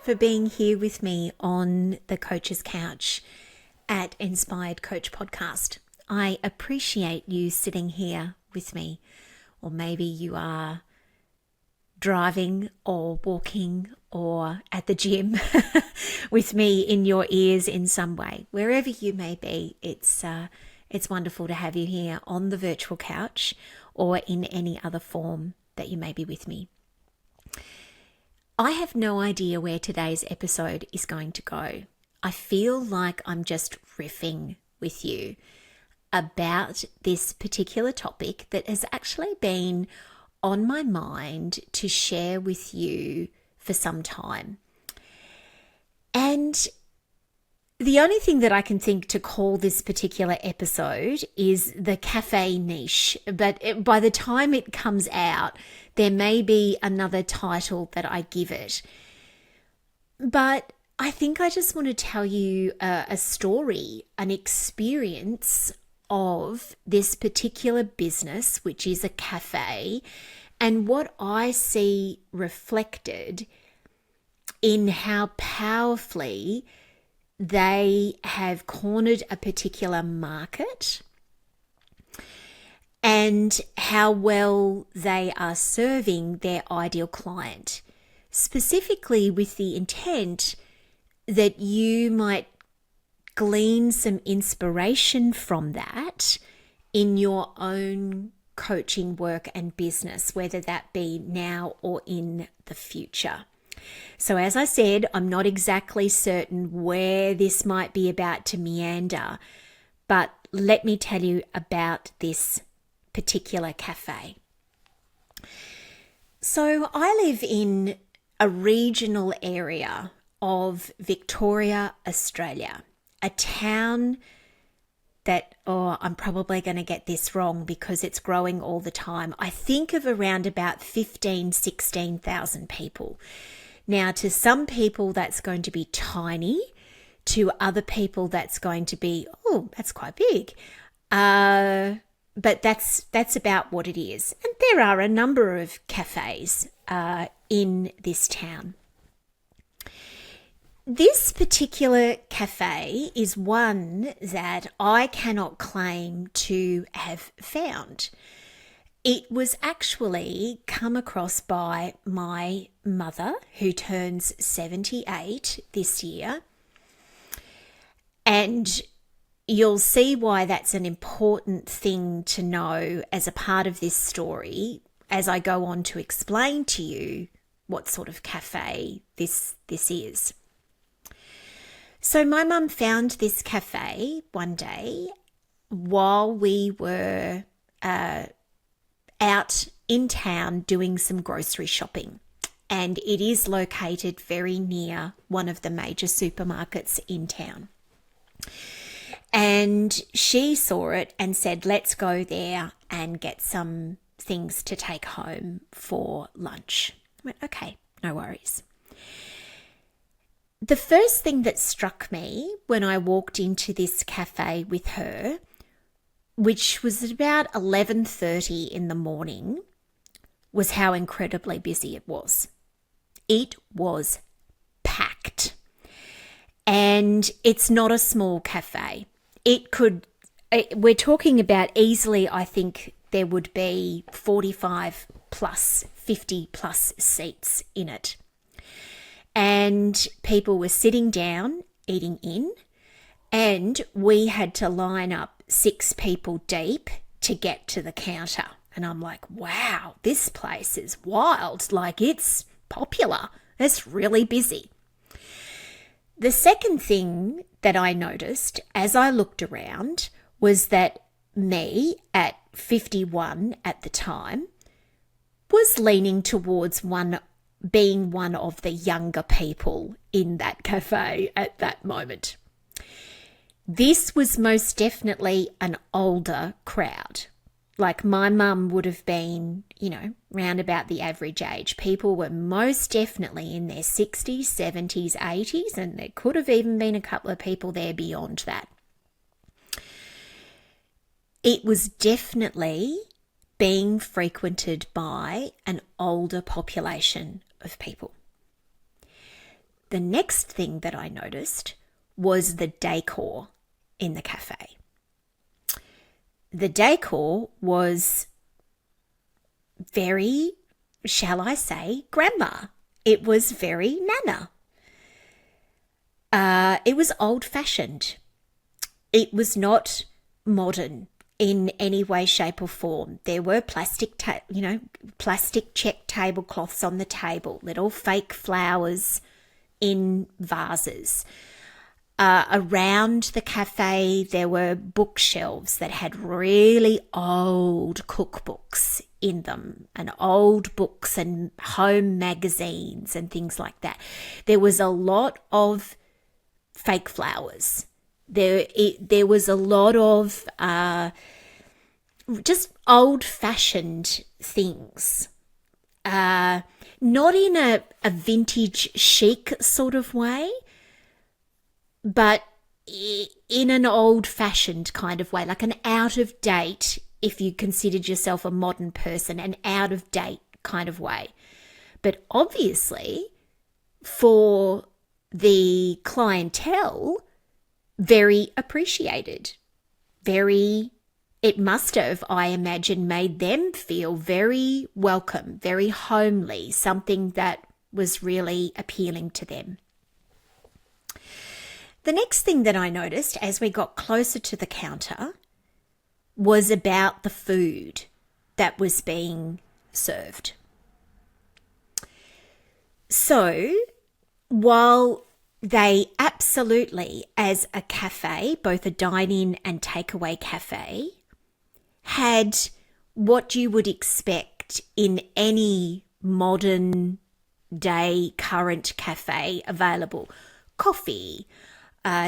for being here with me on the Coach's Couch at Inspired Coach Podcast. I appreciate you sitting here with me, or maybe you are driving or walking or at the gym with me in your ears in some way. Wherever you may be, it's wonderful to have you here on the virtual couch or in any other form that you may be with me. I have no idea where today's episode is going to go. I feel like I'm just riffing with you about this particular topic that has actually been on my mind to share with you for some time. And the only thing that I can think to call this particular episode is the Café niche. But by the time it comes out, there may be another title that I give it. But I think I just want to tell you a story, an experience of this particular business, which is a cafe, and what I see reflected in how powerfully they have cornered a particular market and how well they are serving their ideal client, specifically with the intent that you might glean some inspiration from that in your own coaching work and business, whether that be now or in the future. So as I said, I'm not exactly certain where this might be about to meander, but let me tell you about this particular cafe. So I live in a regional area of Victoria, Australia, a town that, I'm probably going to get this wrong because it's growing all the time. I think of around about 16,000 people. Now, to some people, that's going to be tiny. To other people, that's going to be, that's quite big. But that's about what it is. And there are a number of cafes in this town. This particular cafe is one that I cannot claim to have found. It was actually come across by my mother, who turns 78 this year. And you'll see why that's an important thing to know as a part of this story as I go on to explain to you what sort of cafe this is. So my mum found this cafe one day while we were out in town doing some grocery shopping. And it is located very near one of the major supermarkets in town. And she saw it and said, let's go there and get some things to take home for lunch. I went, okay, no worries. The first thing that struck me when I walked into this cafe with her, which was at about 11:30 in the morning, was how incredibly busy it was. It was packed. And it's not a small cafe. We're talking about easily, I think there would be 45 plus, 50 plus seats in it. And people were sitting down, eating in, and we had to line up 6 people deep to get to the counter. And I'm like, wow, this place is wild. Like, it's popular. It's really busy. The second thing that I noticed as I looked around was that me, at 51 at the time, was leaning towards being one of the younger people in that cafe at that moment. This was most definitely an older crowd. Like, my mum would have been, round about the average age. People were most definitely in their 60s, 70s, 80s, and there could have even been a couple of people there beyond that. It was definitely being frequented by an older population of people. The next thing that I noticed was the decor in the cafe. The decor was very, shall I say, grandma. It was very nana. It was old-fashioned. It was not modern in any way, shape or form. There were plastic check tablecloths on the table, little fake flowers in vases. Around the cafe, there were bookshelves that had really old cookbooks in them, and old books and home magazines and things like that. There was a lot of fake flowers. There was a lot of just old-fashioned things. Not in a vintage chic sort of way, but in an old-fashioned kind of way, like an out-of-date, if you considered yourself a modern person, an out-of-date kind of way. But obviously, for the clientele, very appreciated. It must have, I imagine, made them feel very welcome, very homely, something that was really appealing to them. The next thing that I noticed as we got closer to the counter was about the food that was being served. So, while they absolutely, as a cafe, both a dine-in and takeaway cafe, had what you would expect in any modern day current cafe available: coffee,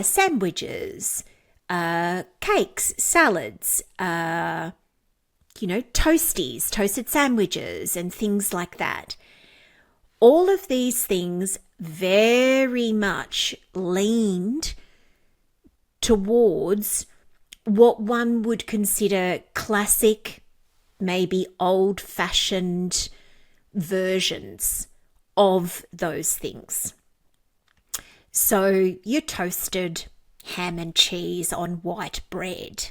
sandwiches, cakes, salads, toasties, toasted sandwiches, and things like that. All of these things very much leaned towards what one would consider classic, maybe old-fashioned versions of those things. So your toasted ham and cheese on white bread,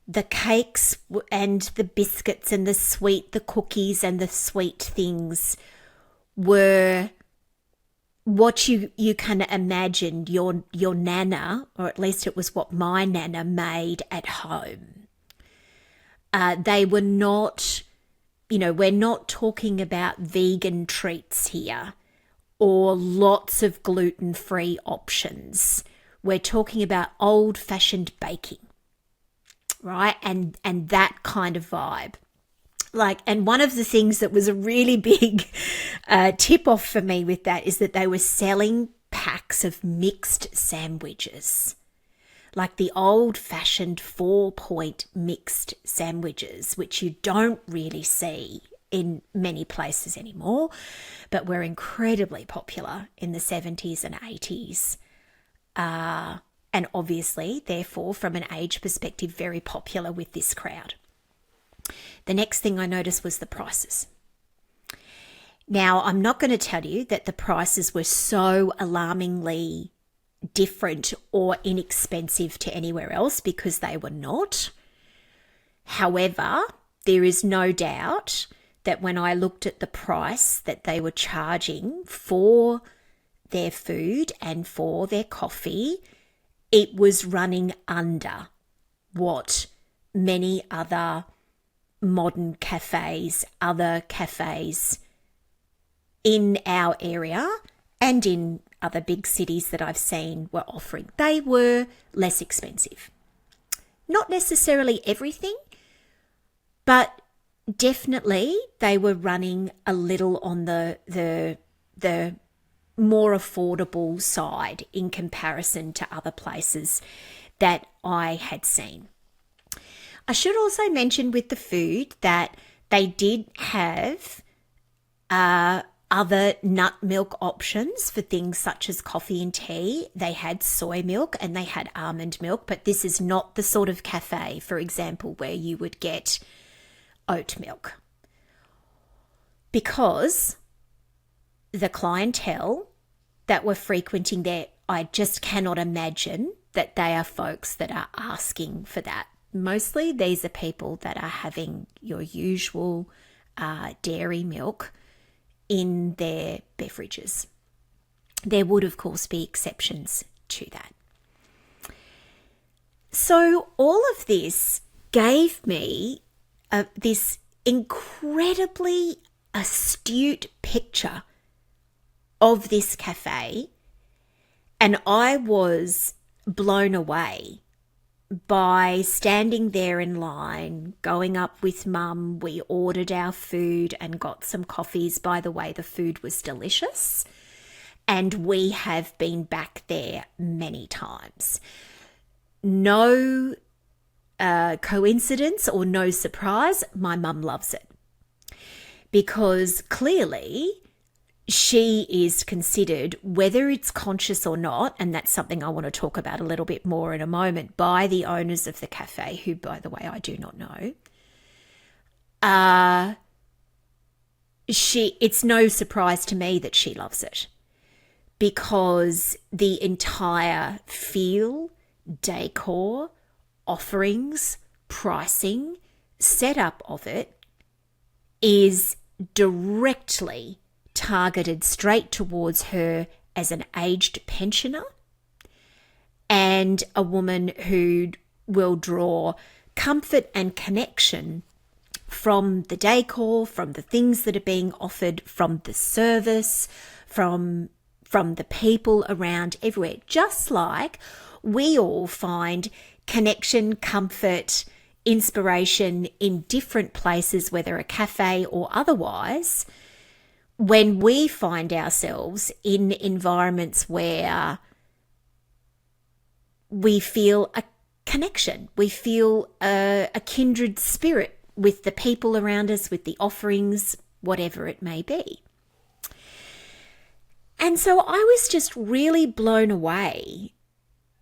the cakes and the biscuits and the cookies and the sweet things were what you kind of imagined your nana, or at least it was what my nana made at home. They were not, we're not talking about vegan treats here or lots of gluten-free options. We're talking about old-fashioned baking, right? And that kind of vibe. And one of the things that was a really big tip-off for me with that is that they were selling packs of mixed sandwiches, like the old-fashioned 4-point mixed sandwiches, which you don't really see in many places anymore, but were incredibly popular in the 70s and 80s. And obviously, therefore, from an age perspective, very popular with this crowd. The next thing I noticed was the prices. Now, I'm not going to tell you that the prices were so alarmingly different or inexpensive to anywhere else, because they were not. However, there is no doubt that when I looked at the price that they were charging for their food and for their coffee, it was running under what many other modern cafes, other cafes in our area and in other big cities that I've seen were offering. They were less expensive. Not necessarily everything, but definitely they were running a little on the more affordable side in comparison to other places that I had seen. I should also mention with the food that they did have other nut milk options for things such as coffee and tea. They had soy milk and they had almond milk, but this is not the sort of cafe, for example, where you would get oat milk, because the clientele that were frequenting there, I just cannot imagine that they are folks that are asking for that. Mostly these are people that are having your usual dairy milk in their beverages. There would, of course, be exceptions to that. So all of this gave me this incredibly astute picture of this cafe, and I was blown away by standing there in line, going up with Mum. We ordered our food and got some coffees. By the way, the food was delicious, and we have been back there many times. No coincidence or no surprise, my mum loves it, because clearly she is considered, whether it's conscious or not, and that's something I want to talk about a little bit more in a moment, by the owners of the cafe, who, by the way, I do not know. It's no surprise to me that she loves it, because the entire feel, decor, offerings, pricing, setup of it is directly targeted straight towards her as an aged pensioner and a woman who will draw comfort and connection from the decor, from the things that are being offered, from the service, from the people around everywhere. Just like we all find connection, comfort, inspiration in different places, whether a cafe or otherwise, when we find ourselves in environments where we feel a connection, we feel a kindred spirit with the people around us, with the offerings, whatever it may be. And so I was just really blown away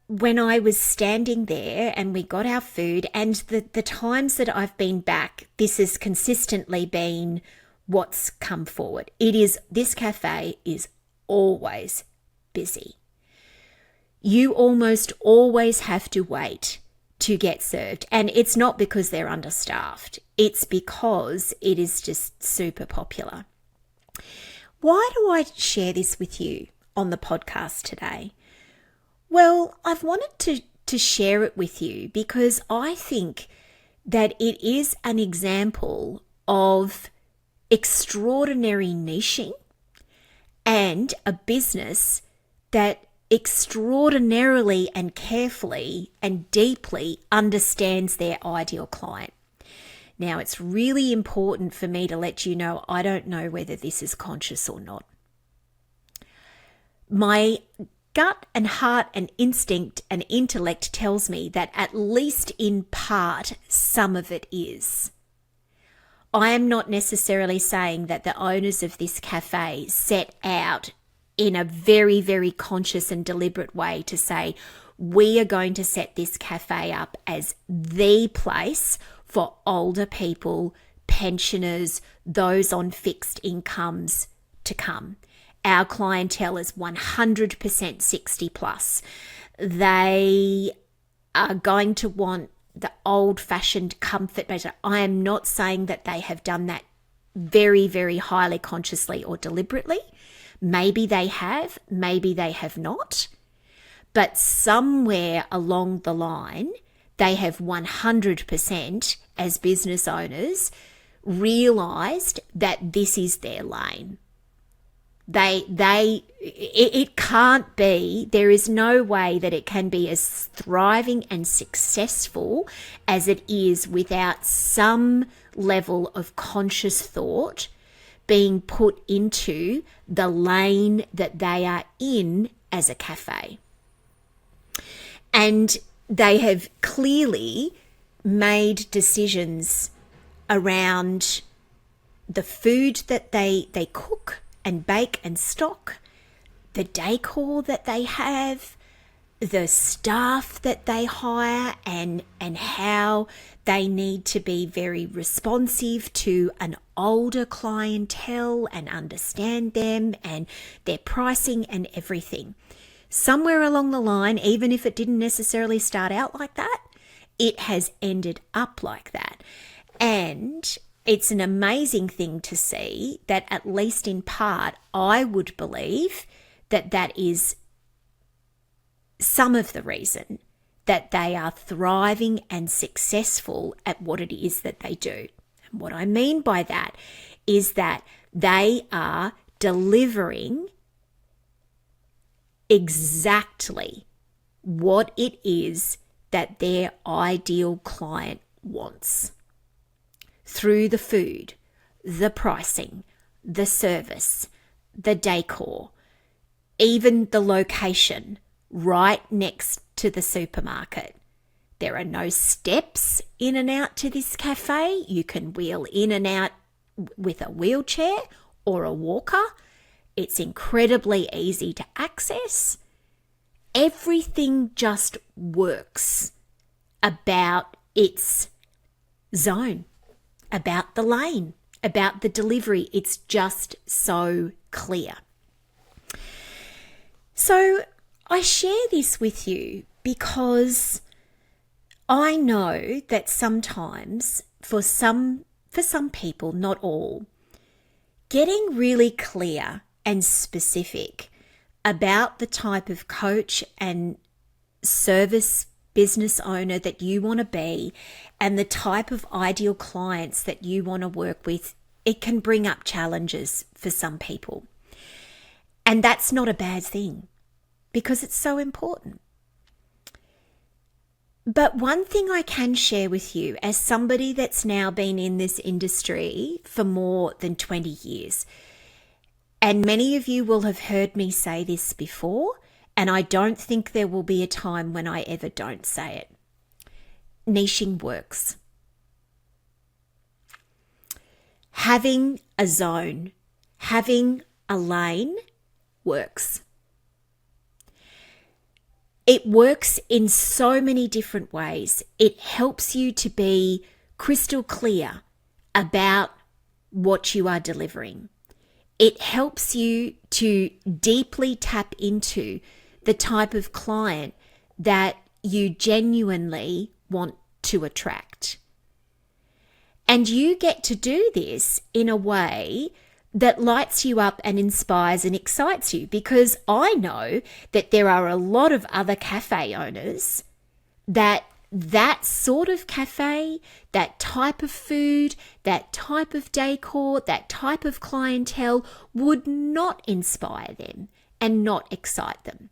when I was standing there and we got our food, and the times that I've been back, this has consistently been what's come forward. This cafe is always busy. You almost always have to wait to get served. And it's not because they're understaffed. It's because it is just super popular. Why do I share this with you on the podcast today? Well, I've wanted to share it with you because I think that it is an example of extraordinary niching and a business that extraordinarily and carefully and deeply understands their ideal client. Now, it's really important for me to let you know I don't know whether this is conscious or not. My gut and heart and instinct and intellect tells me that at least in part, some of it is. I am not necessarily saying that the owners of this cafe set out in a very, very conscious and deliberate way to say, we are going to set this cafe up as the place for older people, pensioners, those on fixed incomes to come. Our clientele is 100% 60 plus. They are going to want the old-fashioned comfort measure. I am not saying that they have done that very, very highly consciously or deliberately. Maybe they have, maybe they have not. But somewhere along the line, they have 100% as business owners realised that this is their lane. It can't be, there is no way that it can be as thriving and successful as it is without some level of conscious thought being put into the lane that they are in as a cafe. And they have clearly made decisions around the food that they cook and bake and stock, the decor that they have, the staff that they hire, and how they need to be very responsive to an older clientele and understand them and their pricing and everything. Somewhere along the line, even if it didn't necessarily start out like that, it has ended up like that. And it's an amazing thing to see that, at least in part, I would believe that that is some of the reason that they are thriving and successful at what it is that they do. And what I mean by that is that they are delivering exactly what it is that their ideal client wants through the food, the pricing, the service, the decor, even the location right next to the supermarket. There are no steps in and out to this cafe. You can wheel in and out with a wheelchair or a walker. It's incredibly easy to access. Everything just works about its zone, about the lane, about the delivery. It's just so clear. So I share this with you because I know that sometimes for some people, not all, getting really clear and specific about the type of coach and service business owner that you want to be and the type of ideal clients that you want to work with, it can bring up challenges for some people. And that's not a bad thing because it's so important. But one thing I can share with you as somebody that's now been in this industry for more than 20 years, and many of you will have heard me say this before, and I don't think there will be a time when I ever don't say it. Niching works. Having a zone, having a lane works. It works in so many different ways. It helps you to be crystal clear about what you are delivering. It helps you to deeply tap into the type of client that you genuinely want to attract. And you get to do this in a way that lights you up and inspires and excites you, because I know that there are a lot of other cafe owners that sort of cafe, that type of food, that type of decor, that type of clientele would not inspire them and not excite them.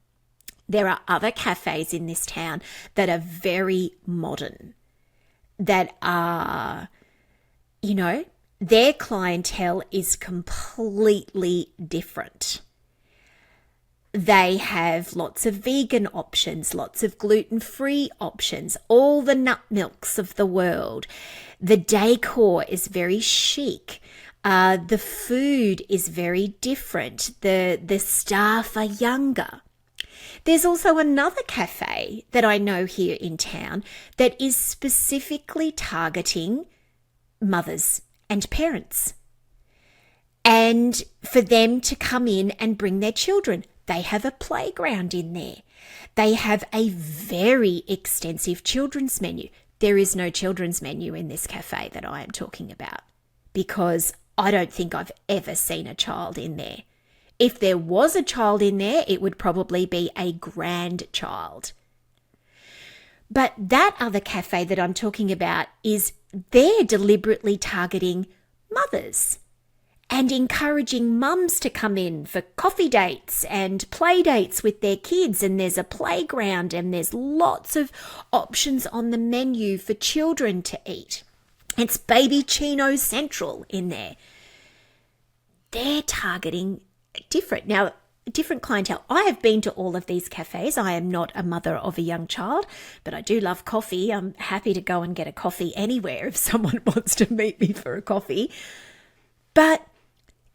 There are other cafes in this town that are very modern, that are, their clientele is completely different. They have lots of vegan options, lots of gluten-free options, all the nut milks of the world. The decor is very chic. The food is very different. The staff are younger. There's also another cafe that I know here in town that is specifically targeting mothers and parents, and for them to come in and bring their children. They have a playground in there. They have a very extensive children's menu. There is no children's menu in this cafe that I am talking about, because I don't think I've ever seen a child in there. If there was a child in there, it would probably be a grandchild. But that other cafe that I'm talking about they're deliberately targeting mothers and encouraging mums to come in for coffee dates and play dates with their kids. And there's a playground and there's lots of options on the menu for children to eat. It's Baby Chino Central in there. They're targeting different clientele. I have been to all of these cafes. I am not a mother of a young child, but I do love coffee. I'm happy to go and get a coffee anywhere if someone wants to meet me for a coffee. But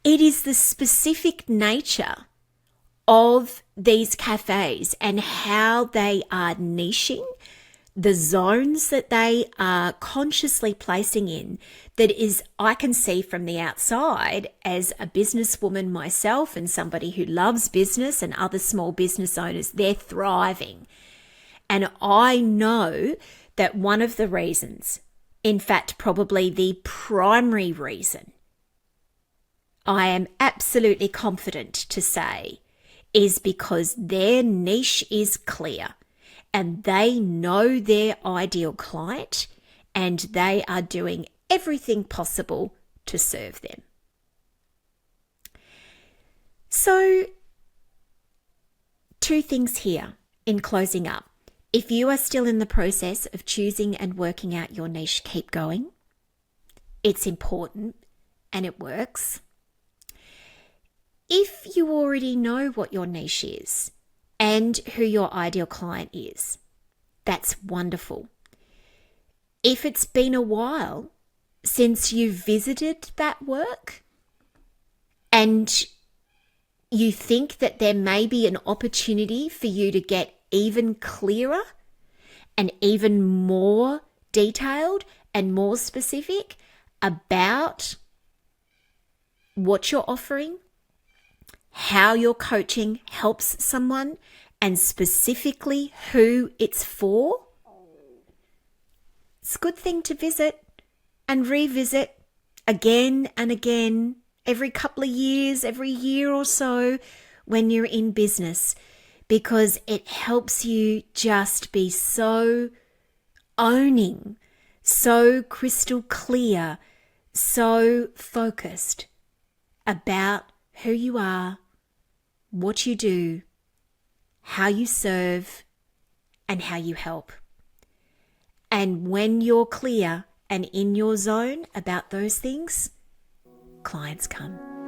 it is the specific nature of these cafes and how they are niching the zones that they are consciously placing in, that is, I can see from the outside as a businesswoman myself and somebody who loves business and other small business owners, they're thriving. And I know that one of the reasons, in fact, probably the primary reason, I am absolutely confident to say, is because their niche is clear and they know their ideal client and they are doing everything possible to serve them. So, two things here in closing up. If you are still in the process of choosing and working out your niche, keep going. It's important and it works. If you already know what your niche is and who your ideal client is, that's wonderful. If it's been a while since you visited that work and you think that there may be an opportunity for you to get even clearer and even more detailed and more specific about what you're offering, how your coaching helps someone, and specifically who it's for, it's a good thing to visit and revisit again and again, every couple of years, every year or so when you're in business, because it helps you just be so owning, so crystal clear, so focused about who you are, what you do, how you serve, and how you help. And when you're clear and in your zone about those things, clients come.